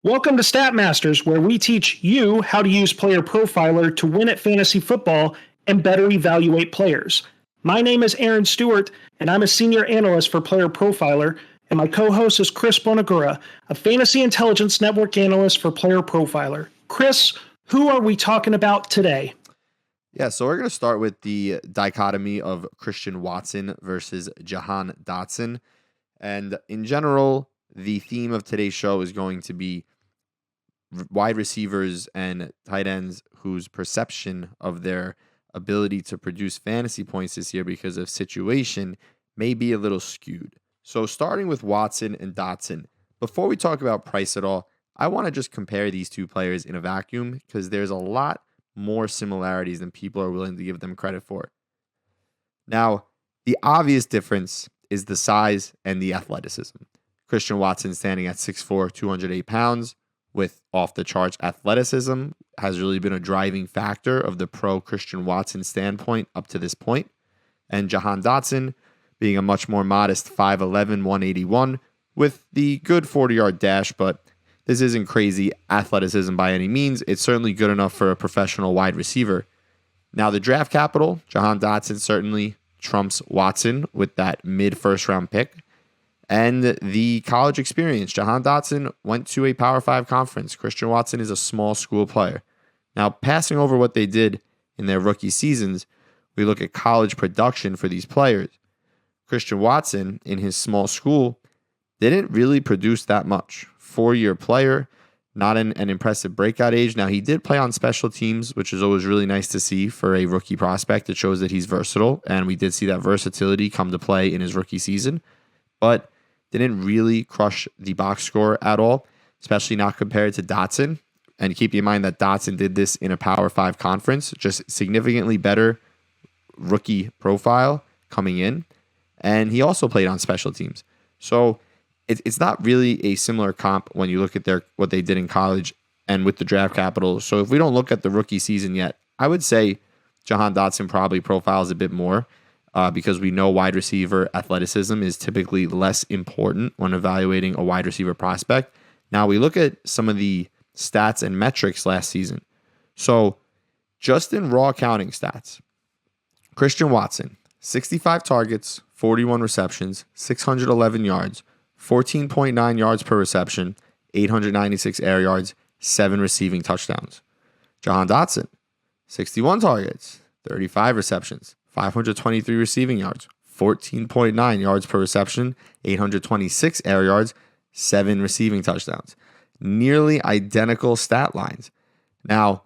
Welcome to Stat Masters, where we teach you how to use Player Profiler to win at fantasy football and better evaluate players. My name is Aaron Stewart, and I'm a senior analyst for Player Profiler, and my co-host is Chris Bonagura, a fantasy intelligence network analyst for Player Profiler. Chris, who are we talking about today? Yeah, so we're going to start with the dichotomy of Christian Watson versus Jahan Dotson. And in general, the theme of today's show is going to be wide receivers and tight ends whose perception of their ability to produce fantasy points this year because of situation may be a little skewed. So starting with Watson and Dotson, before we talk about price at all, I want to just compare these two players in a vacuum because there's a lot more similarities than people are willing to give them credit for. Now, the obvious difference is the size and the athleticism. Christian Watson standing at 6'4", 208 pounds with off-the-charts athleticism has really been a driving factor of the pro Christian Watson standpoint up to this point. And Jahan Dotson being a much more modest 5'11", 181 with the good 40-yard dash, but this isn't crazy athleticism by any means. It's certainly good enough for a professional wide receiver. Now, the draft capital, Jahan Dotson certainly trumps Watson with that mid-first round pick. And the college experience, Jahan Dotson went to a Power 5 conference. Christian Watson is a small school player. Now, passing over what they did in their rookie seasons, we look at college production for these players. Christian Watson, in his small school, didn't really produce that much. 4-year player, not an impressive breakout age. Now, he did play on special teams, which is always really nice to see for a rookie prospect. It shows that he's versatile, and we did see that versatility come to play in his rookie season, but didn't really crush the box score at all, especially not compared to Dotson. And keep in mind that Dotson did this in a Power 5 conference, just significantly better rookie profile coming in. And he also played on special teams. So it's not really a similar comp when you look at what they did in college and with the draft capital. So if we don't look at the rookie season yet, I would say Jahan Dotson probably profiles a bit more because we know wide receiver athleticism is typically less important when evaluating a wide receiver prospect. Now we look at some of the stats and metrics last season. So just in raw counting stats, Christian Watson, 65 targets, 41 receptions, 611 yards, 14.9 yards per reception, 896 air yards, 7 receiving touchdowns. Jahan Dotson, 61 targets, 35 receptions, 523 receiving yards, 14.9 yards per reception, 826 air yards, 7 receiving touchdowns. Nearly identical stat lines. Now,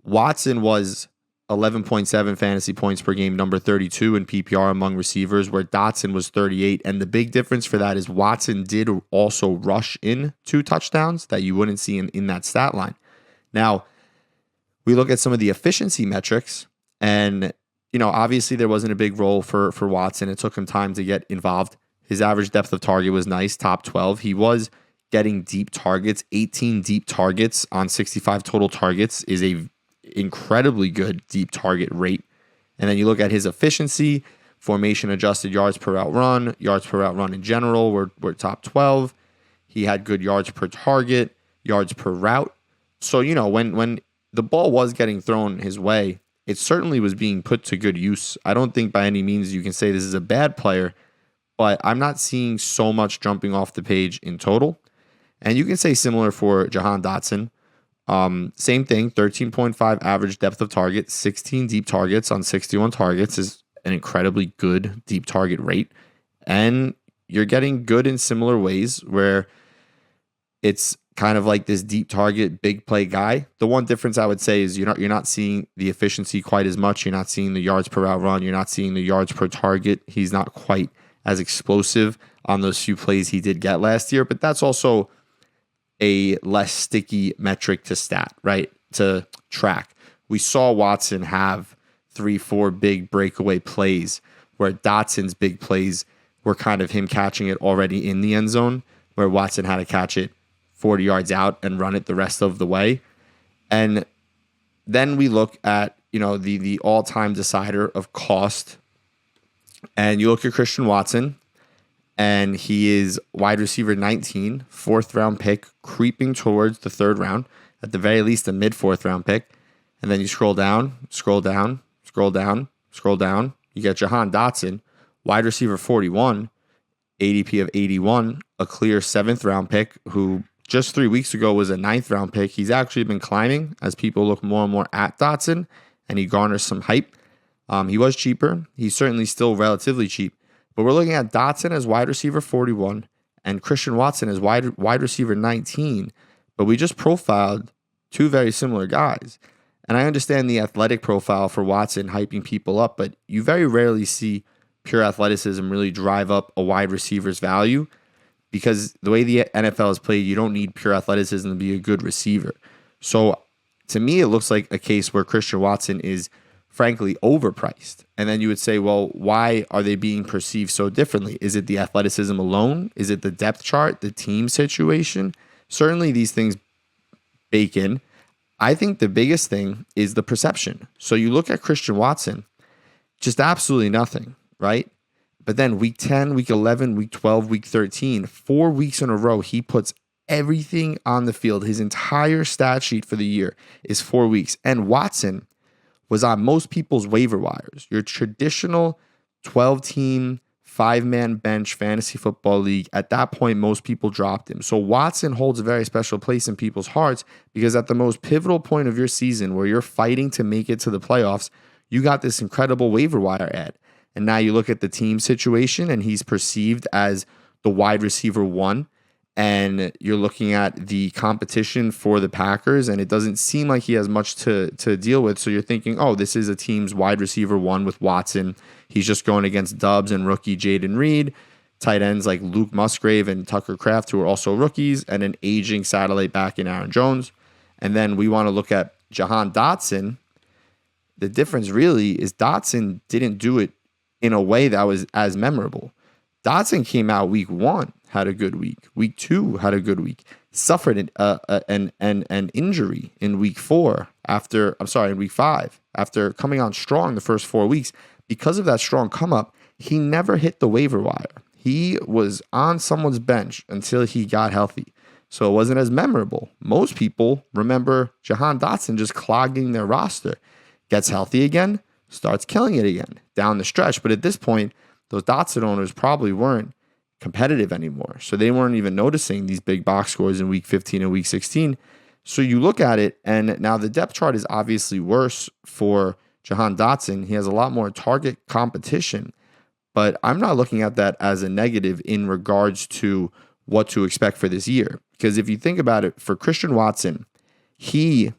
Watson was 11.7 fantasy points per game, number 32 in PPR among receivers, where Dotson was 38. And the big difference for that is Watson did also rush in 2 touchdowns that you wouldn't see in that stat line. Now, we look at some of the efficiency metrics, and obviously there wasn't a big role for Watson. It took him time to get involved. His average depth of target was nice, top 12. He was getting deep targets. 18 deep targets on 65 total targets is a incredibly good deep target rate. And then you look at his efficiency, formation adjusted yards per route run in general were top 12. He had good yards per target, yards per route. So, when the ball was getting thrown his way, it certainly was being put to good use. I don't think by any means you can say this is a bad player, but I'm not seeing so much jumping off the page in total. And you can say similar for Jahan Dotson. Same thing, 13.5 average depth of target, 16 deep targets on 61 targets is an incredibly good deep target rate. And you're getting good in similar ways where it's kind of like this deep target, big play guy. The one difference I would say is you're not seeing the efficiency quite as much. You're not seeing the yards per route run. You're not seeing the yards per target. He's not quite as explosive on those few plays he did get last year, but that's also a less sticky metric to track. We saw Watson have 3-4 big breakaway plays where Dotson's big plays were kind of him catching it already in the end zone, where Watson had to catch it 40 yards out and run it the rest of the way. And then we look at, the all-time decider of cost, and you look at Christian Watson, and he is wide receiver 19, fourth round pick, creeping towards the third round, at the very least a mid fourth round pick. And then you scroll down, scroll down, scroll down, scroll down. You get Jahan Dotson, wide receiver 41, ADP of 81, a clear 7th round pick who just 3 weeks ago was a 9th round pick. He's actually been climbing as people look more and more at Dotson, and he garners some hype. He was cheaper. He's certainly still relatively cheap. But we're looking at Dotson as wide receiver 41 and Christian Watson as wide receiver 19. But we just profiled two very similar guys. And I understand the athletic profile for Watson hyping people up, but you very rarely see pure athleticism really drive up a wide receiver's value, because the way the NFL is played, you don't need pure athleticism to be a good receiver. So to me, it looks like a case where Christian Watson is frankly overpriced. And then you would say, well, why are they being perceived so differently? Is it the athleticism alone? Is it the depth chart, the team situation? Certainly these things bake in. I think the biggest thing is the perception. So you look at Christian Watson, just absolutely nothing, right? But then week 10, week 11, week 12, week 13, 4 weeks in a row, he puts everything on the field. His entire stat sheet for the year is 4 weeks. And Watson was on most people's waiver wires. Your traditional 12-team, 5-man bench fantasy football league. At that point, most people dropped him. So Watson holds a very special place in people's hearts because at the most pivotal point of your season where you're fighting to make it to the playoffs, you got this incredible waiver wire ad. And now you look at the team situation and he's perceived as the wide receiver 1. And you're looking at the competition for the Packers, and it doesn't seem like he has much to deal with. So you're thinking, oh, this is a team's wide receiver 1 with Watson. He's just going against Dubs and rookie Jaden Reed, tight ends like Luke Musgrave and Tucker Kraft, who are also rookies, and an aging satellite back in Aaron Jones. And then we want to look at Jahan Dotson. The difference really is Dotson didn't do it in a way that was as memorable. Dotson came out week 1, had a good week. Week 2 had a good week. Suffered an injury in week 4 in week 5 after coming on strong the first 4 weeks. Because of that strong come up, he never hit the waiver wire. He was on someone's bench until he got healthy. So it wasn't as memorable. Most people remember Jahan Dotson just clogging their roster. Gets healthy again, starts killing it again down the stretch. But at this point, those Dotson owners probably weren't competitive anymore. So they weren't even noticing these big box scores in week 15 and week 16. So you look at it, and now the depth chart is obviously worse for Jahan Dotson. He has a lot more target competition, but I'm not looking at that as a negative in regards to what to expect for this year. Because if you think about it, for Christian Watson, he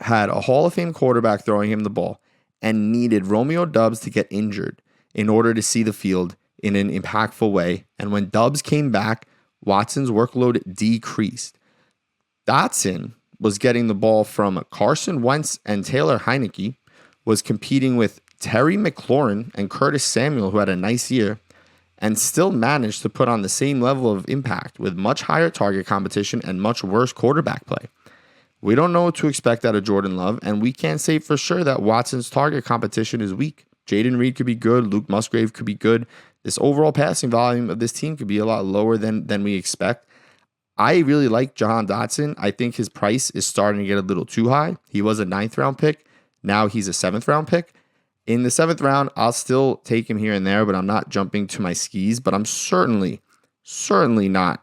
had a Hall of Fame quarterback throwing him the ball and needed Romeo Doubs to get injured in order to see the field in an impactful way. And when Doubs came back, Watson's workload decreased. Dotson was getting the ball from Carson Wentz and Taylor Heineke, was competing with Terry McLaurin and Curtis Samuel, who had a nice year, and still managed to put on the same level of impact with much higher target competition and much worse quarterback play. We don't know what to expect out of Jordan Love, and we can't say for sure that Watson's target competition is weak. Jaden Reed could be good. Luke Musgrave could be good. This overall passing volume of this team could be a lot lower than we expect. I really like Jahan Dotson. I think his price is starting to get a little too high. He was a 9th round pick. Now he's a 7th round pick. In the 7th round, I'll still take him here and there, but I'm not jumping to my skis. But I'm certainly not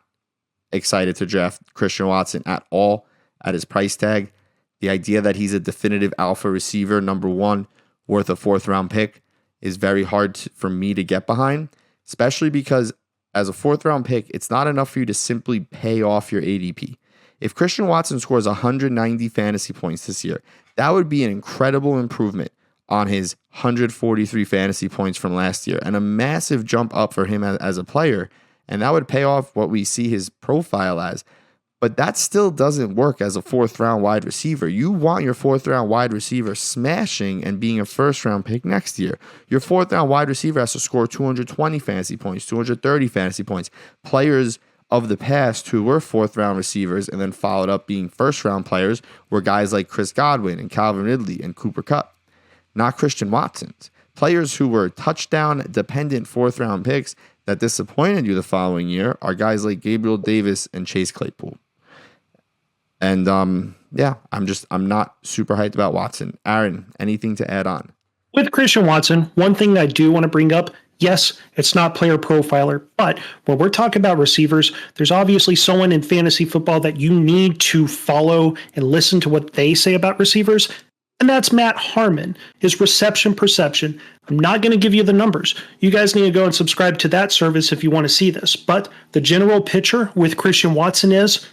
excited to draft Christian Watson at all at his price tag. The idea that he's a definitive alpha receiver, number 1, worth a 4th round pick is very hard for me to get behind, especially because as a 4th round pick, it's not enough for you to simply pay off your ADP. If Christian Watson scores 190 fantasy points this year, that would be an incredible improvement on his 143 fantasy points from last year and a massive jump up for him as a player. And that would pay off what we see his profile as. But that still doesn't work as a 4th round wide receiver. You want your 4th round wide receiver smashing and being a 1st round pick next year. Your 4th round wide receiver has to score 220 fantasy points, 230 fantasy points. Players of the past who were 4th round receivers and then followed up being 1st round players were guys like Chris Godwin and Calvin Ridley and Cooper Kupp, not Christian Watson's. Players who were touchdown dependent 4th round picks that disappointed you the following year are guys like Gabriel Davis and Chase Claypool. And I'm not super hyped about Watson. Aaron, anything to add on? With Christian Watson, one thing I do want to bring up, yes, it's not player profiler, but when we're talking about receivers, there's obviously someone in fantasy football that you need to follow and listen to what they say about receivers, and that's Matt Harmon, his reception perception. I'm not going to give you the numbers. You guys need to go and subscribe to that service if you want to see this, but the general picture with Christian Watson is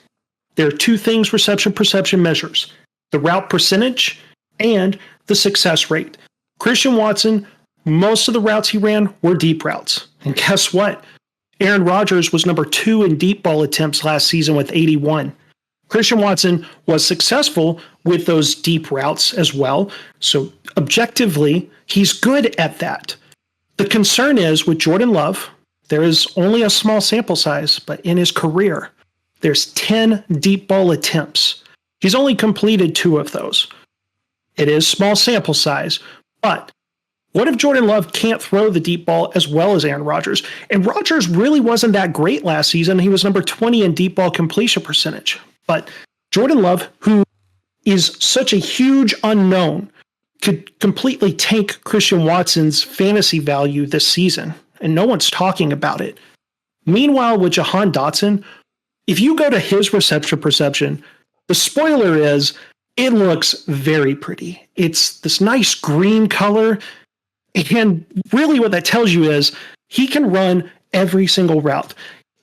there are two things reception perception measures: the route percentage and the success rate. Christian Watson, most of the routes he ran were deep routes. And guess what? Aaron Rodgers was number 2 in deep ball attempts last season with 81. Christian Watson was successful with those deep routes as well. So objectively, he's good at that. The concern is with Jordan Love, there is only a small sample size, but in his career, there's 10 deep ball attempts. He's only completed 2 of those. It is small sample size, but what if Jordan Love can't throw the deep ball as well as Aaron Rodgers? And Rodgers really wasn't that great last season. He was number 20 in deep ball completion percentage. But Jordan Love, who is such a huge unknown, could completely tank Christian Watson's fantasy value this season, and no one's talking about it. Meanwhile, with Jahan Dotson, if you go to his reception perception, the spoiler is it looks very pretty. It's this nice green color. And really what that tells you is he can run every single route.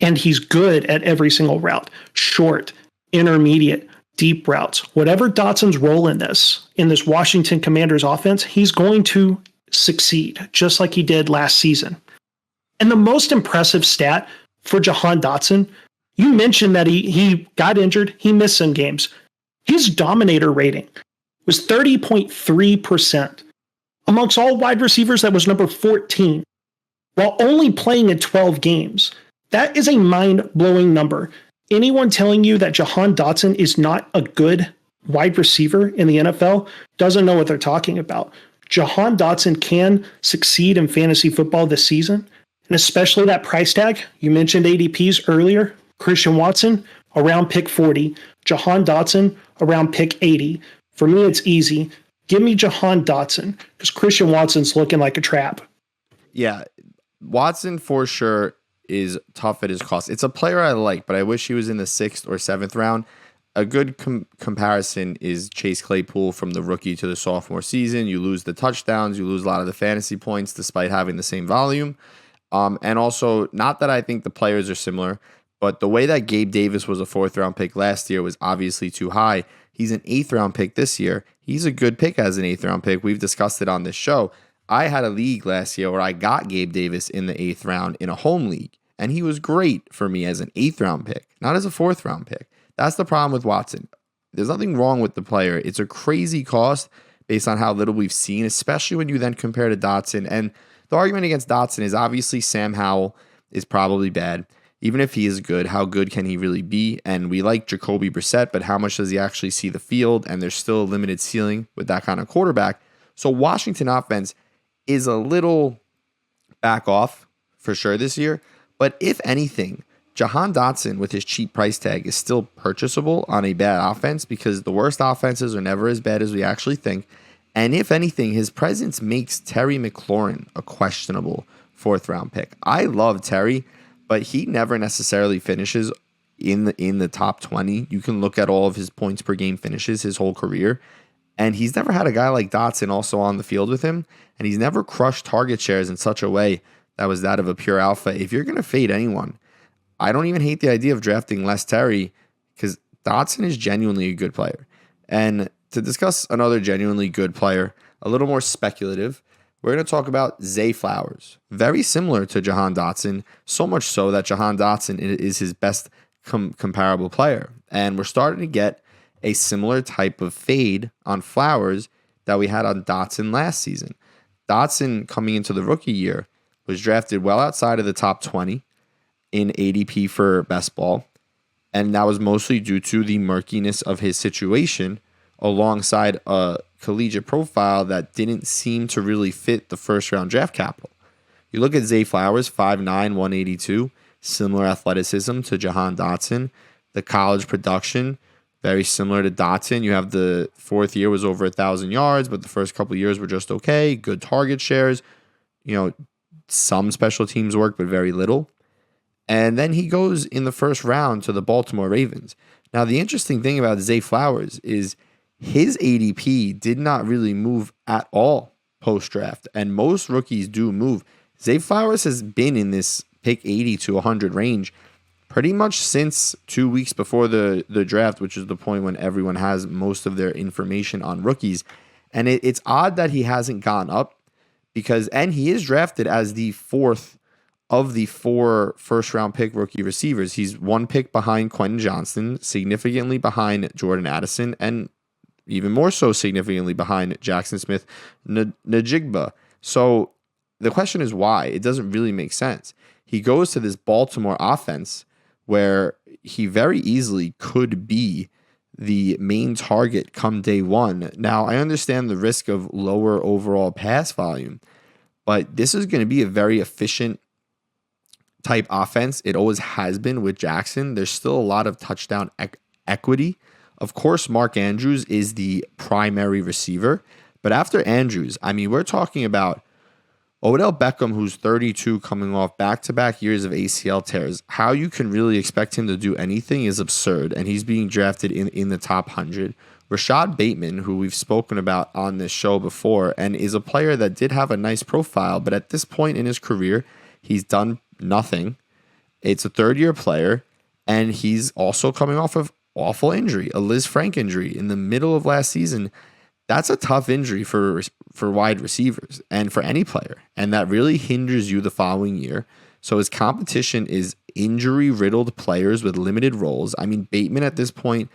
And he's good at every single route. Short, intermediate, deep routes. Whatever Dotson's role in this Washington Commanders offense, he's going to succeed, just like he did last season. And the most impressive stat for Jahan Dotson, you mentioned that he got injured. He missed some games. His dominator rating was 30.3%. Amongst all wide receivers, that was number 14, while only playing in 12 games. That is a mind-blowing number. Anyone telling you that Jahan Dotson is not a good wide receiver in the NFL doesn't know what they're talking about. Jahan Dotson can succeed in fantasy football this season, and especially that price tag. You mentioned ADPs earlier. Christian Watson, around pick 40. Jahan Dotson, around pick 80. For me, it's easy. Give me Jahan Dotson, because Christian Watson's looking like a trap. Yeah, Watson for sure is tough at his cost. It's a player I like, but I wish he was in the 6th or 7th round. A good comparison is Chase Claypool from the rookie to the sophomore season. You lose the touchdowns, you lose a lot of the fantasy points despite having the same volume. And also, not that I think the players are similar, but the way that Gabe Davis was a 4th round pick last year was obviously too high. He's an 8th round pick this year. He's a good pick as an 8th round pick. We've discussed it on this show. I had a league last year where I got Gabe Davis in the 8th round in a home league, and he was great for me as an 8th round pick, not as a 4th round pick. That's the problem with Watson. There's nothing wrong with the player. It's a crazy cost based on how little we've seen, especially when you then compare to Dotson. And the argument against Dotson is obviously Sam Howell is probably bad. Even if he is good, how good can he really be? And we like Jacoby Brissett, but how much does he actually see the field? And there's still a limited ceiling with that kind of quarterback. So Washington offense is a little back off for sure this year. But if anything, Jahan Dotson with his cheap price tag is still purchasable on a bad offense, because the worst offenses are never as bad as we actually think. And if anything, his presence makes Terry McLaurin a questionable 4th round pick. I love Terry, but he never necessarily finishes in the top 20. You can look at all of his points per game finishes his whole career, and he's never had a guy like Dotson also on the field with him, and he's never crushed target shares in such a way that was that of a pure alpha. If you're going to fade anyone, I don't even hate the idea of drafting Les Terry, because Dotson is genuinely a good player. And to discuss another genuinely good player, a little more speculative, we're going to talk about Zay Flowers. Very similar to Jahan Dotson, so much so that Jahan Dotson is his best comparable player. And we're starting to get a similar type of fade on Flowers that we had on Dotson last season. Dotson, coming into the rookie year, was drafted well outside of the top 20 in ADP for best ball. And that was mostly due to the murkiness of his situation alongside a collegiate profile that didn't seem to really fit the 1st round draft capital. You look at Zay Flowers, 5'9", 182, similar athleticism to Jahan Dotson. The college production, very similar to Dotson. You have the fourth year was over 1,000 yards, but the first couple of years were just okay. Good target shares. Some special teams work, but very little. And then he goes in the first round to the Baltimore Ravens. Now, the interesting thing about Zay Flowers is his ADP did not really move at all post-draft, and most rookies do move. Zay Flowers has been in this pick 80 to 100 range pretty much since 2 weeks before the draft, which is the point when everyone has most of their information on rookies. And it's odd that he hasn't gone up and he is drafted as the fourth of the 4 first-round pick rookie receivers. He's 1 pick behind Quentin Johnston, significantly behind Jordan Addison, and even more so significantly behind Jackson Smith Njigba. So the question is why? It doesn't really make sense. He goes to this Baltimore offense where he very easily could be the main target come day one. Now, I understand the risk of lower overall pass volume, but this is going to be a very efficient type offense. It always has been with Jackson. There's still a lot of touchdown equity. Of course, Mark Andrews is the primary receiver, but after Andrews, we're talking about Odell Beckham, who's 32, coming off back-to-back years of ACL tears. How you can really expect him to do anything is absurd, and he's being drafted in the top 100. Rashad Bateman, who we've spoken about on this show before, and is a player that did have a nice profile, but at this point in his career, he's done nothing. It's a third-year player, and he's also coming off of awful injury, a Liz Frank injury in the middle of last season. That's a tough injury for wide receivers and for any player, and that really hinders you the following year. So his competition is injury-riddled players with limited roles. Bateman at this point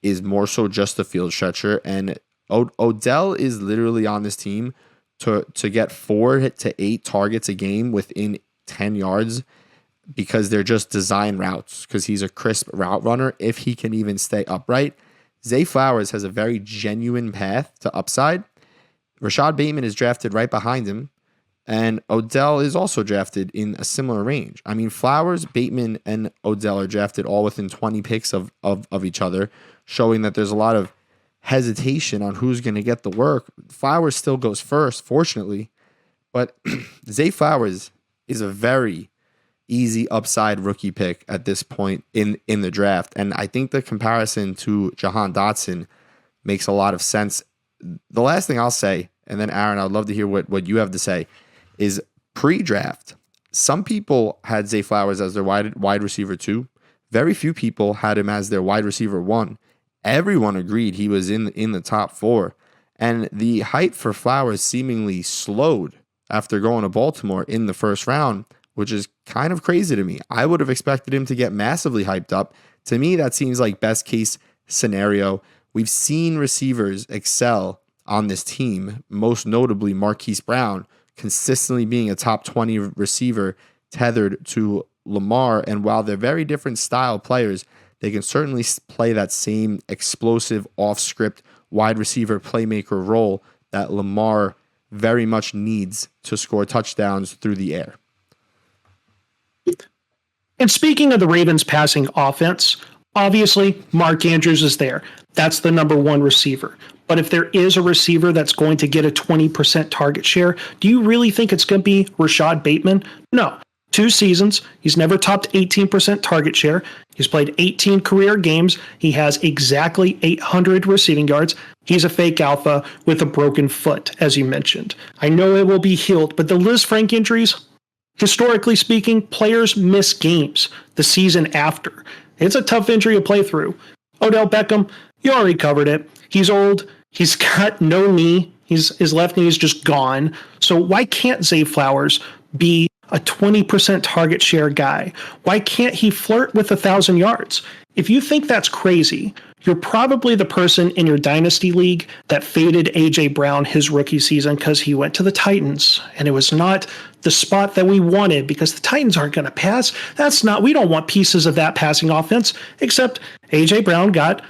is more so just a field stretcher, and Odell is literally on this team to get 4 to 8 targets a game within 10 yards because they're just design routes, because he's a crisp route runner if he can even stay upright. Zay Flowers has a very genuine path to upside. Rashad Bateman is drafted right behind him, and Odell is also drafted in a similar range. Flowers, Bateman, and Odell are drafted all within 20 picks of each other, showing that there's a lot of hesitation on who's going to get the work. Flowers still goes first, fortunately, but Zay Flowers is a very easy upside rookie pick at this point in the draft. And I think the comparison to Jahan Dotson makes a lot of sense. The last thing I'll say, and then Aaron, I'd love to hear what you have to say, is pre-draft, some people had Zay Flowers as their wide receiver 2. Very few people had him as their wide receiver 1. Everyone agreed he was in the top 4. And the hype for Flowers seemingly slowed after going to Baltimore in the first round, which is kind of crazy to me. I would have expected him to get massively hyped up. To me, that seems like best case scenario. We've seen receivers excel on this team, most notably Marquise Brown, consistently being a top 20 receiver tethered to Lamar. And while they're very different style players, they can certainly play that same explosive off-script wide receiver playmaker role that Lamar very much needs to score touchdowns through the air. And speaking of the Ravens passing offense, obviously Mark Andrews is there. That's the number 1 receiver. But if there is a receiver that's going to get a 20% target share, do you really think it's going to be Rashad Bateman? No. 2 seasons. He's never topped 18% target share. He's played 18 career games. He has exactly 800 receiving yards. He's a fake alpha with a broken foot, as you mentioned. I know it will be healed, but the Liz Frank injuries, historically speaking, players miss games the season after. It's a tough injury to play through. Odell Beckham, you already covered it. He's old. He's got no knee. His left knee is just gone. So why can't Zay Flowers be a 20% target share guy? Why can't he flirt with 1,000 yards? If you think that's crazy, you're probably the person in your Dynasty league that faded A.J. Brown his rookie season because he went to the Titans, and it was not the spot that we wanted because the Titans aren't going to pass. We don't want pieces of that passing offense, except A.J. Brown got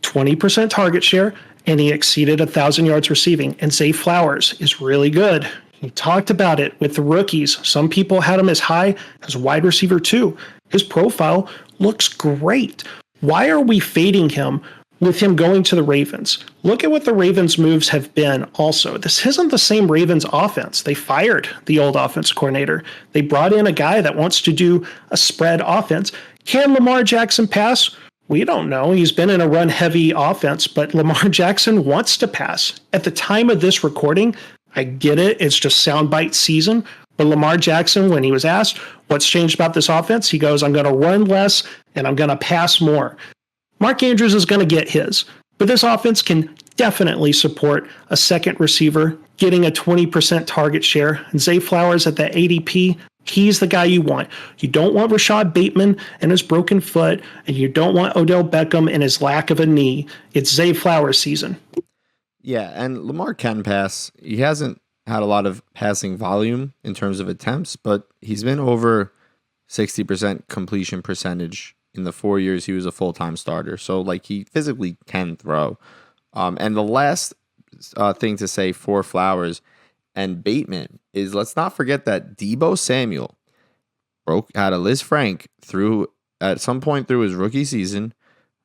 20% target share, and he exceeded 1,000 yards receiving, and Zay Flowers is really good. He talked about it with the rookies. Some people had him as high as wide receiver 2. His profile looks great. Why are we fading him with him going to the Ravens? Look at what the Ravens' moves have been also. This isn't the same Ravens offense. They fired the old offense coordinator. They brought in a guy that wants to do a spread offense. Can Lamar Jackson pass? We don't know. He's been in a run-heavy offense, but Lamar Jackson wants to pass. At the time of this recording, I get it. It's just soundbite season. But Lamar Jackson, when he was asked what's changed about this offense, he goes, I'm going to run less and I'm going to pass more. Mark Andrews is going to get his. But this offense can definitely support a second receiver getting a 20% target share. And Zay Flowers at that ADP, he's the guy you want. You don't want Rashad Bateman and his broken foot, and you don't want Odell Beckham and his lack of a knee. It's Zay Flowers season. Yeah, and Lamar can pass. He hasn't had a lot of passing volume in terms of attempts, but he's been over 60% completion percentage in the 4 years he was a full-time starter. So, like, he physically can throw. And the last thing to say for Flowers and Bateman is, let's not forget that Deebo Samuel had a Liz Frank at some point through his rookie season,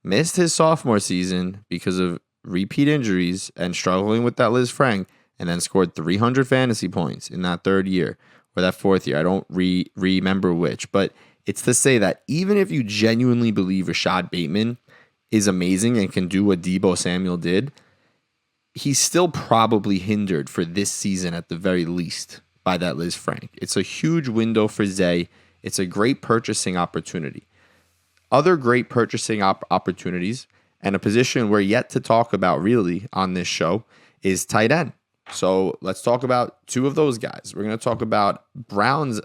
missed his sophomore season because of repeat injuries and struggling with that Liz Frank, and then scored 300 fantasy points in that third year or that fourth year. I don't remember which, but it's to say that even if you genuinely believe Rashad Bateman is amazing and can do what Deebo Samuel did, he's still probably hindered for this season at the very least by that Liz Frank. It's a huge window for Zay. It's a great purchasing opportunity. Other great purchasing opportunities, and a position we're yet to talk about really on this show, is tight end. So let's talk about two of those guys. We're going to talk about Browns'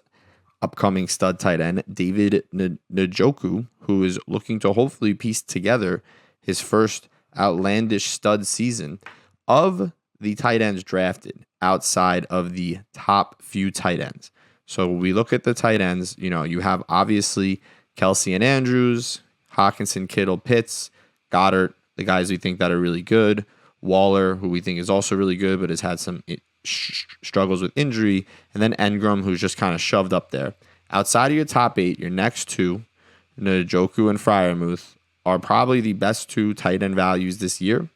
upcoming stud tight end, David Njoku, who is looking to hopefully piece together his first outlandish stud season of the tight ends drafted outside of the top few tight ends. So when we look at the tight ends, you have obviously Kelsey and Andrews, Hawkinson, Kittle, Pitts, Goddard, the guys we think that are really good, Waller, who we think is also really good but has had some struggles with injury, and then Engram, who's just kind of shoved up there. Outside of your top 8, your next two, Njoku and Freiermuth, are probably the best two tight end values this year.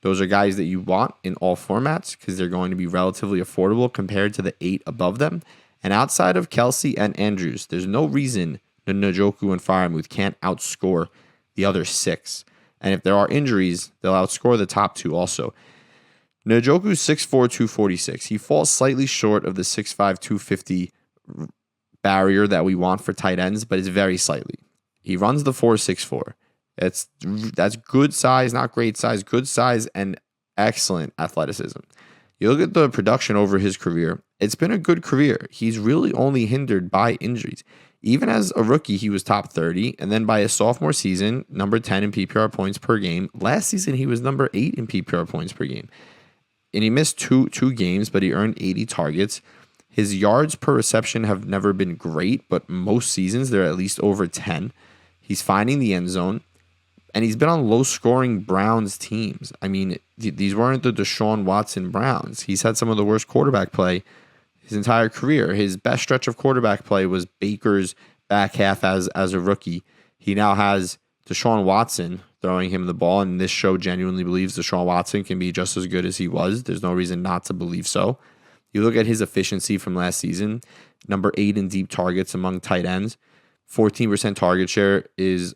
Those are guys that you want in all formats because they're going to be relatively affordable compared to the 8 above them. And outside of Kelsey and Andrews, there's no reason Njoku and Freiermuth can't outscore the other 6. And if there are injuries, they'll outscore the top 2 also. Njoku's 6'4", 246. He falls slightly short of the 6'5", 250 barrier that we want for tight ends, but it's very slightly. He runs the 4.64. That's good size, not great size, good size, and excellent athleticism. You look at the production over his career, it's been a good career. He's really only hindered by injuries. Even as a rookie, he was top 30, and then by his sophomore season, number 10 in PPR points per game. Last season, he was number 8 in PPR points per game. And he missed two games, but he earned 80 targets. His yards per reception have never been great, but most seasons, they're at least over 10. He's finding the end zone, and he's been on low-scoring Browns teams. I mean, these weren't the Deshaun Watson Browns. He's had some of the worst quarterback play his entire career. His best stretch of quarterback play was Baker's back half as a rookie. He now has Deshaun Watson throwing him the ball, and this show genuinely believes Deshaun Watson can be just as good as he was. There's no reason not to believe so. You look at his efficiency from last season, number 8 in deep targets among tight ends. 18% target share is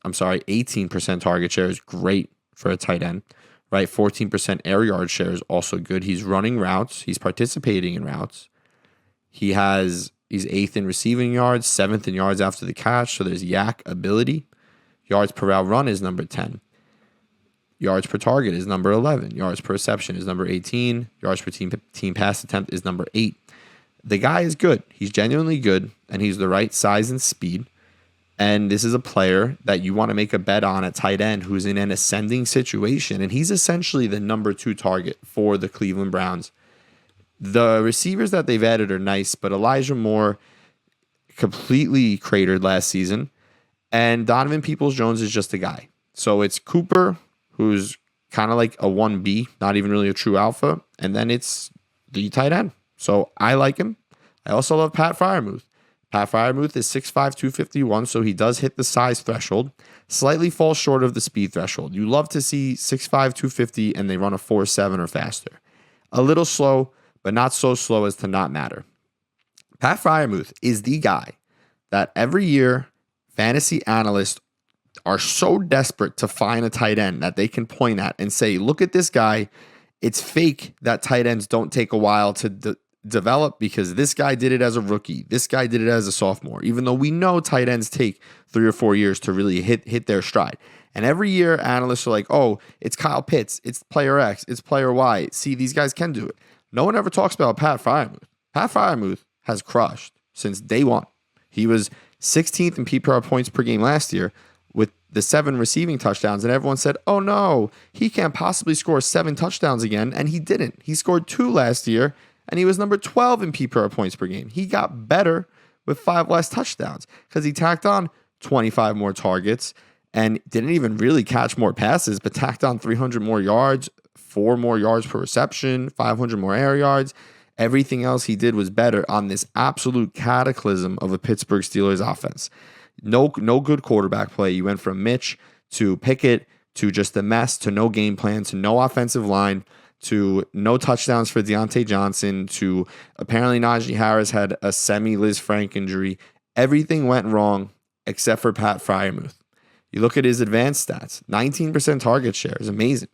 great for a tight end, right? 14% air yard share is also good. He's running routes. He's participating in routes. He's 8th in receiving yards, 7th in yards after the catch. So there's yak ability. Yards per route run is number 10. Yards per target is number 11. Yards per reception is number 18. Yards per team pass attempt is number 8. The guy is good. He's genuinely good, and he's the right size and speed. And this is a player that you want to make a bet on at tight end who's in an ascending situation, and he's essentially the number 2 target for the Cleveland Browns. The receivers that they've added are nice, but Elijah Moore completely cratered last season, and Donovan Peoples-Jones is just a guy. So it's Cooper, who's kind of like a 1B, not even really a true alpha, and then it's the tight end. So I like him. I also love Pat Freiermuth. Pat Freiermuth is 6'5", 251, so he does hit the size threshold. Slightly falls short of the speed threshold. You love to see 6'5", 250, and they run a 4.7 or faster. A little slow, but not so slow as to not matter. Pat Freiermuth is the guy that every year fantasy analysts are so desperate to find a tight end that they can point at and say, look at this guy. It's fake that tight ends don't take a while to develop because this guy did it as a rookie. This guy did it as a sophomore, even though we know tight ends take 3 or 4 years to really hit their stride. And every year analysts are like, oh, it's Kyle Pitts, it's player X, it's player Y. See, these guys can do it. No one ever talks about Pat Freiermuth. Pat Freiermuth has crushed since day one. He was 16th in PPR points per game last year with the 7 receiving touchdowns, and everyone said, oh no, he can't possibly score 7 touchdowns again, and he didn't. He scored 2 last year, and he was number 12 in PPR points per game. He got better with 5 less touchdowns because he tacked on 25 more targets and didn't even really catch more passes, but tacked on 300 more yards, 4 more yards per reception, 500 more air yards. Everything else he did was better on this absolute cataclysm of a Pittsburgh Steelers offense. No good quarterback play. You went from Mitch to Pickett to just a mess to no game plan to no offensive line to no touchdowns for Deontay Johnson to apparently Najee Harris had a semi-Liz Frank injury. Everything went wrong except for Pat Freiermuth. You look at his advanced stats, 19% target share is amazing,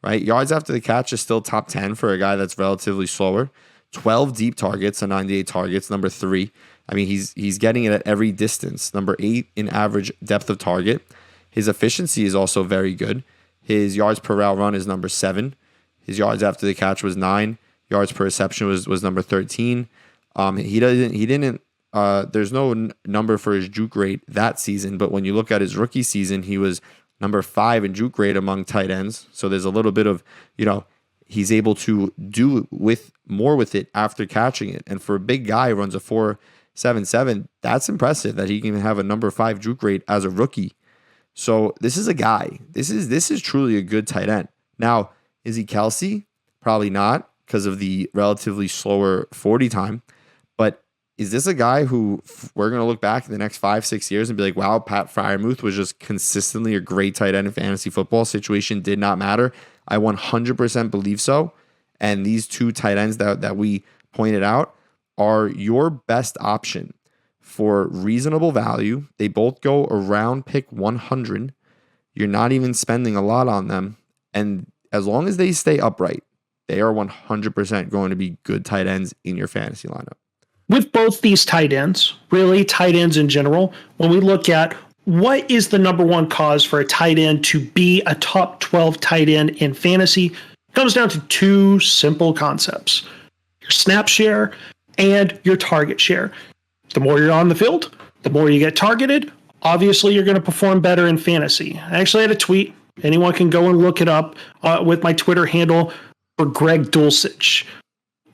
right? Yards after the catch is still top 10 for a guy that's relatively slower. 12 deep targets on 98 targets, number 3. I mean, he's getting it at every distance. Number 8 in average depth of target. His efficiency is also very good. His yards per route run is number 7. His yards after the catch was 9. Yards per reception was number 13. There's no number for his juke rate that season, but when you look at his rookie season, he was number 5 in juke rate among tight ends. So there's a little bit of, he's able to do more with it after catching it. And for a big guy who runs a 4.77, that's impressive that he can have a number 5 juke rate as a rookie. So this is a guy. This is truly a good tight end. Now, is he Kelsey? Probably not because of the relatively slower 40 time. But is this a guy who we're going to look back in the next 5-6 years and be like, wow, Pat Freiermuth was just consistently a great tight end in fantasy football. Situation did not matter. I 100% believe so. And these 2 tight ends that we pointed out are your best option for reasonable value. They both go around pick 100. You're not even spending a lot on them. And as long as they stay upright, they are 100% going to be good tight ends in your fantasy lineup. With both these tight ends, really tight ends in general, when we look at what is the number one cause for a tight end to be a top 12 tight end in fantasy, it comes down to 2 simple concepts: your snap share and your target share. The more you're on the field, the more you get targeted. Obviously, you're going to perform better in fantasy. I actually had a tweet. Anyone can go and look it up with my Twitter handle for Greg Dulcich.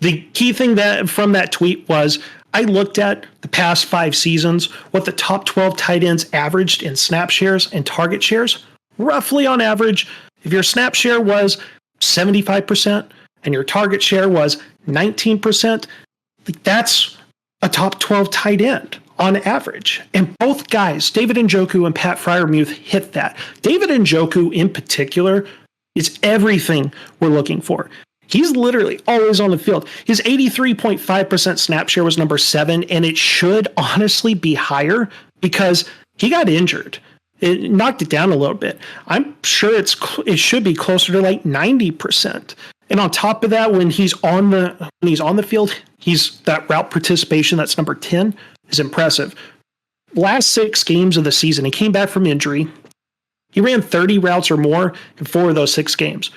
The key thing from that tweet was I looked at the past 5 seasons, what the top 12 tight ends averaged in snap shares and target shares. Roughly on average, if your snap share was 75% and your target share was 19%, that's a top 12 tight end on average. And both guys, David Njoku and Pat Freiermuth, hit that. David Njoku in particular is everything we're looking for. He's literally always on the field. His 83.5% snap share was number 7, and it should honestly be higher because he got injured. It knocked it down a little bit. I'm sure it should be closer to like 90%. And on top of that, when he's on the field, that route participation, that's number 10, is impressive. Last 6 games of the season, he came back from injury. He ran 30 routes or more in 4 of those 6 games.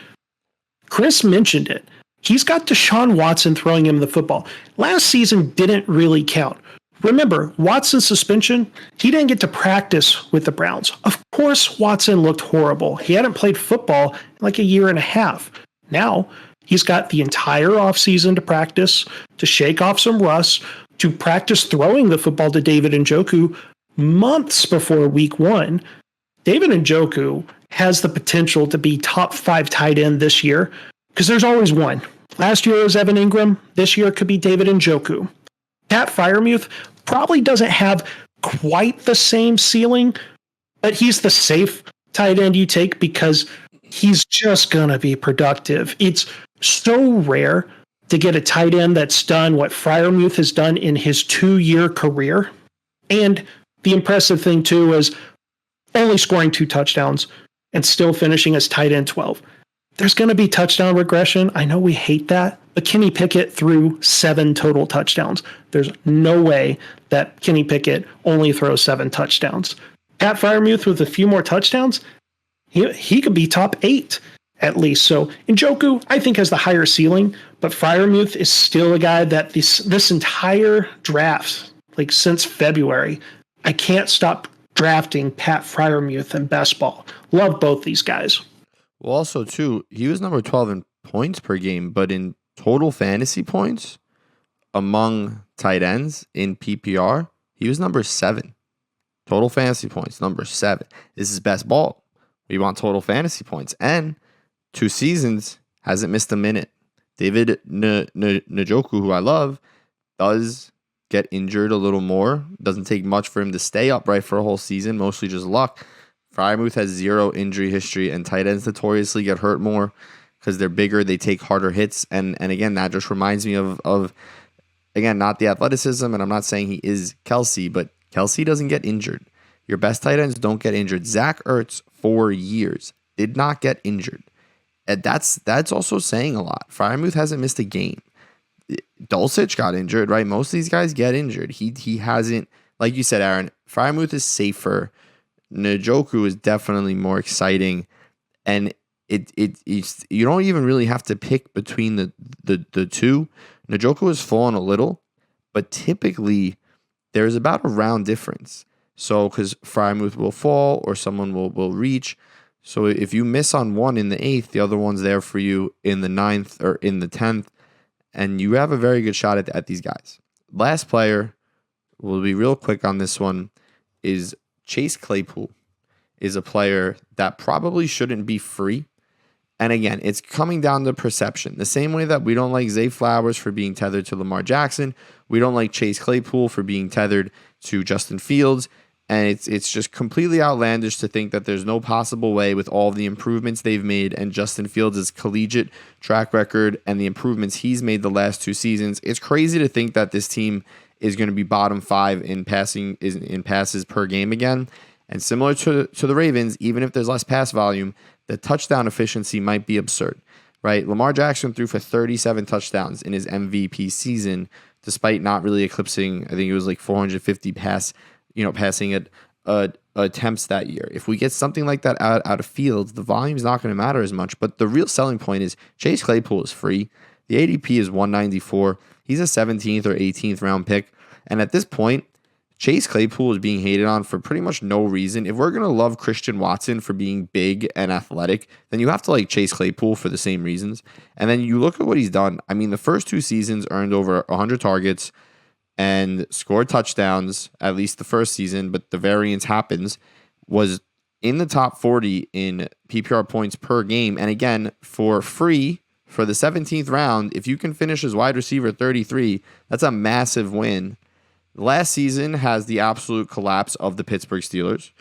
Chris mentioned it. He's got Deshaun Watson throwing him the football. Last season didn't really count. Remember, Watson's suspension, he didn't get to practice with the Browns. Of course, Watson looked horrible. He hadn't played football in like a year and a half. Now, he's got the entire offseason to practice, to shake off some rust, to practice throwing the football to David Njoku months before week 1. David Njoku has the potential to be top 5 tight end this year because there's always one. Last year was Evan Ingram. This year it could be David Njoku. Pat Freiermuth probably doesn't have quite the same ceiling, but he's the safe tight end you take because he's just going to be productive. It's so rare to get a tight end that's done what Freiermuth has done in his 2-year career. And the impressive thing, too, is only scoring 2 touchdowns and still finishing as tight end 12. There's going to be touchdown regression. I know we hate that, but Kenny Pickett threw 7 total touchdowns. There's no way that Kenny Pickett only throws 7 touchdowns. Pat Freiermuth with a few more touchdowns, he could be top 8 at least. So Njoku, I think, has the higher ceiling, but Freiermuth is still a guy that this entire draft, like since February, I can't stop drafting Pat Freiermuth and best ball. Love both these guys. Well, also, too, he was number 12 in points per game, but in total fantasy points among tight ends in PPR, he was number 7. Total fantasy points, number 7. This is best ball. We want total fantasy points. And 2 seasons, hasn't missed a minute. David Njoku, who I love, does get injured a little more. Doesn't take much for him to stay upright for a whole season, mostly just luck. Freiermuth has 0 injury history, and tight ends notoriously get hurt more because they're bigger, they take harder hits, and again, that just reminds me of again, not the athleticism, and I'm not saying he is Kelsey, but Kelsey doesn't get injured. Your best tight ends don't get injured. Zach Ertz, 4 years, did not get injured. And that's also saying a lot. Freiermuth hasn't missed a game. Dulcich got injured, right? Most of these guys get injured. He hasn't, like you said, Aaron, Freiermuth is safer. Njoku is definitely more exciting, and it's you don't even really have to pick between the two. Njoku has fallen a little, but typically there's about a round difference. So because Freiermuth will fall or someone will reach. So if you miss on one in the 8th, the other one's there for you in the 9th or in the 10th, and you have a very good shot at these guys. Last player, we'll be real quick on this one, is Chase Claypool. Is a player that probably shouldn't be free. And again, it's coming down to perception. The same way that we don't like Zay Flowers for being tethered to Lamar Jackson, we don't like Chase Claypool for being tethered to Justin Fields. And it's just completely outlandish to think that there's no possible way with all the improvements they've made and Justin Fields' collegiate track record and the improvements he's made the last 2 seasons. It's crazy to think that this team is going to be bottom 5 in passes per game again. And similar to the Ravens, even if there's less pass volume, the touchdown efficiency might be absurd, right? Lamar Jackson threw for 37 touchdowns in his MVP season, despite not really eclipsing, I think it was like 450 passing attempts that year. If we get something like that out of Fields, the volume's not going to matter as much. But the real selling point is Chase Claypool is free. The ADP is 194. He's a 17th or 18th round pick. And at this point, Chase Claypool is being hated on for pretty much no reason. If we're going to love Christian Watson for being big and athletic, then you have to like Chase Claypool for the same reasons. And then you look at what he's done. I mean, the first 2 seasons earned over 100 targets and scored touchdowns, at least the first season, but the variance happens, was in the top 40 in PPR points per game. And again, for free, for the 17th round, if you can finish as wide receiver 33, that's a massive win. Last season has the absolute collapse of the Pittsburgh Steelers,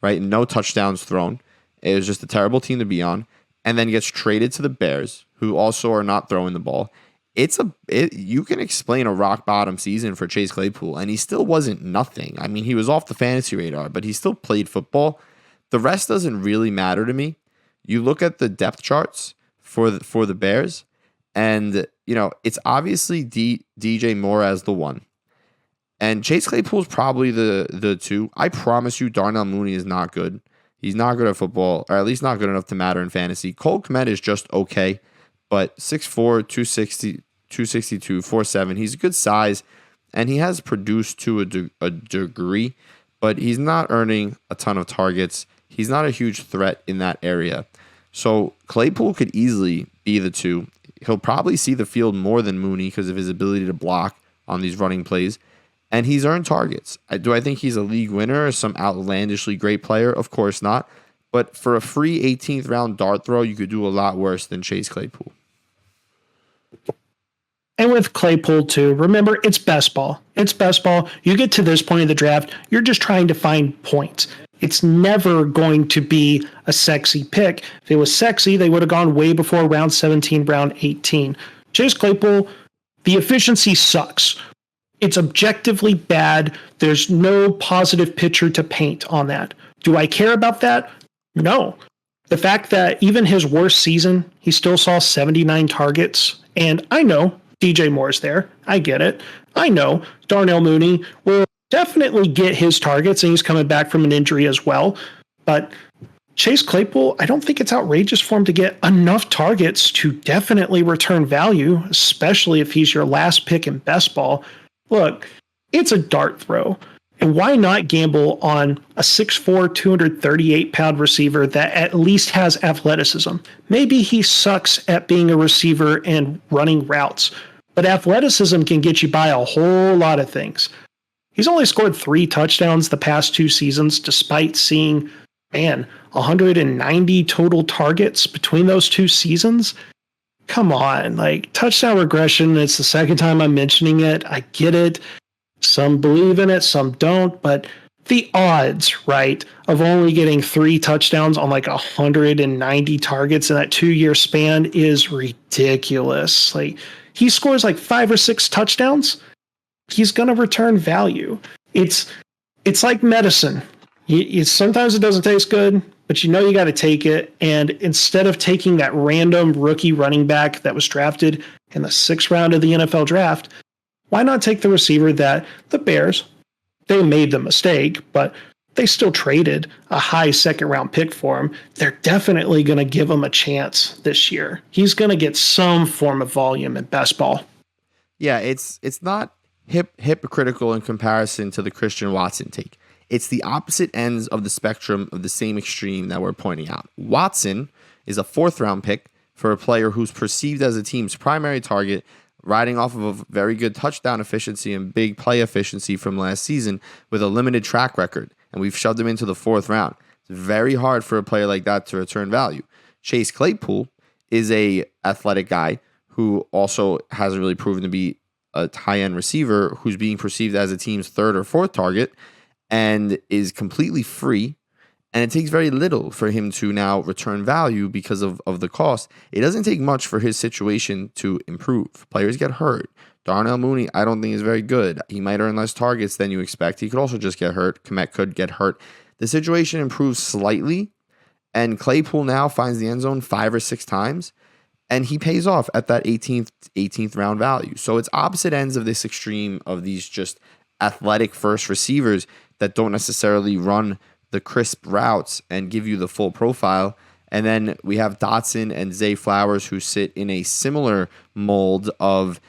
right? No touchdowns thrown. It was just a terrible team to be on. And then gets traded to the Bears, who also are not throwing the ball. You can explain a rock bottom season for Chase Claypool, and he still wasn't nothing. I mean, he was off the fantasy radar, but he still played football. The rest doesn't really matter to me. You look at the depth charts for the Bears, and it's obviously DJ Moore as the 1. And Chase Claypool is probably the 2. I promise you, Darnell Mooney is not good. He's not good at football, or at least not good enough to matter in fantasy. Cole Kmet is just okay, but 6'4", 260, 262, 4'7". He's a good size, and he has produced to a degree, but he's not earning a ton of targets. He's not a huge threat in that area. So Claypool could easily be the 2. He'll probably see the field more than Mooney because of his ability to block on these running plays. And he's earned targets. Do I think he's a league winner or some outlandishly great player? Of course not. But for a free 18th round dart throw, you could do a lot worse than Chase Claypool. And with Claypool too, remember, it's best ball. It's best ball. You get to this point of the draft, you're just trying to find points. It's never going to be a sexy pick. If it was sexy, they would have gone way before round 17, round 18. Chase Claypool, the efficiency sucks. It's objectively bad. There's no positive picture to paint on that. Do I care about that? No. The fact that even his worst season, he still saw 79 targets. And I know DJ Moore's there. I get it. I know Darnell Mooney will definitely get his targets, and he's coming back from an injury as well. But Chase Claypool, I don't think it's outrageous for him to get enough targets to definitely return value, especially if he's your last pick in best ball. Look, it's a dart throw. And why not gamble on a 6'4", 238-pound receiver that at least has athleticism? Maybe he sucks at being a receiver and running routes, but athleticism can get you by a whole lot of things. He's only scored 3 touchdowns the past 2 seasons, despite seeing, 190 total targets between those 2 seasons. Come on, touchdown regression. It's the second time I'm mentioning it. I get it. Some believe in it, some don't, but the odds, right, of only getting 3 touchdowns on 190 targets in that 2-year span is ridiculous. He scores 5 or 6 touchdowns, he's going to return value. It's like medicine. Sometimes it doesn't taste good, but you got to take it. And instead of taking that random rookie running back that was drafted in the 6th round of the NFL draft, why not take the receiver that the Bears, they made the mistake, but they still traded a high 2nd-round pick for him. They're definitely going to give him a chance this year. He's going to get some form of volume in best ball. Yeah, it's not hypocritical in comparison to the Christian Watson take. It's the opposite ends of the spectrum of the same extreme that we're pointing out. Watson is a 4th-round pick for a player who's perceived as a team's primary target, riding off of a very good touchdown efficiency and big play efficiency from last season with a limited track record. And we've shoved him into the 4th round. It's very hard for a player like that to return value. Chase Claypool is a athletic guy who also hasn't really proven to be a high-end receiver who's being perceived as a team's 3rd or 4th target and is completely free. And it takes very little for him to now return value because of the cost. It doesn't take much for his situation to improve. Players get hurt. Darnell Mooney, I don't think is very good. He might earn less targets than you expect. He could also just get hurt. Komet could get hurt. The situation improves slightly, and Claypool now finds the end zone 5 or 6 times, and he pays off at that 18th round value. So it's opposite ends of this extreme of these just athletic first receivers that don't necessarily run the crisp routes and give you the full profile. And then we have Dotson and Zay Flowers who sit in a similar mold of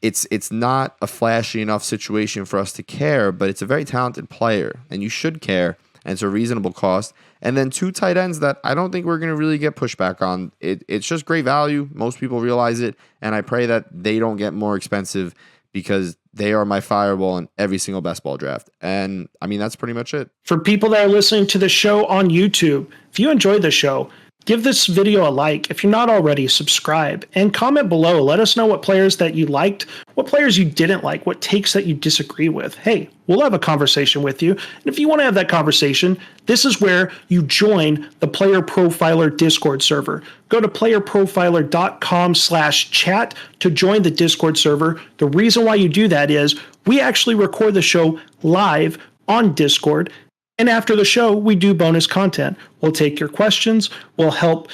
it's not a flashy enough situation for us to care, but it's a very talented player and you should care, and it's a reasonable cost. And then 2 tight ends that I don't think we're going to really get pushback on. It's just great value. Most people realize it, and I pray that they don't get more expensive because they are my fireball in every single best ball draft. And that's pretty much it. For people that are listening to the show on YouTube, if you enjoyed the show, give this video a like. If you're not already, subscribe and comment below. Let us know what players that you liked, what players you didn't like, what takes that you disagree with. Hey, we'll have a conversation with you. And if you want to have that conversation, this is where you join the Player Profiler Discord server. Go to playerprofiler.com/chat to join the Discord server. The reason why you do that is we actually record the show live on Discord. And after the show, we do bonus content. We'll take your questions. We'll help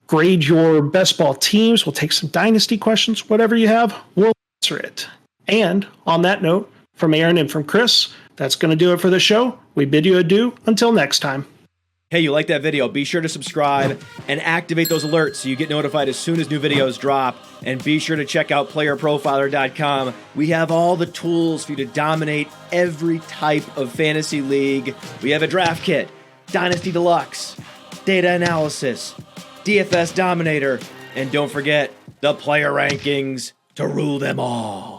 grade your best ball teams. We'll take some dynasty questions. Whatever you have, we'll answer it. And on that note, from Aaron and from Chris, that's going to do it for the show. We bid you adieu until next time. Hey, you like that video? Be sure to subscribe and activate those alerts so you get notified as soon as new videos drop. And be sure to check out playerprofiler.com. We have all the tools for you to dominate every type of fantasy league. We have a draft kit, Dynasty Deluxe, data analysis, DFS Dominator, and don't forget the player rankings to rule them all.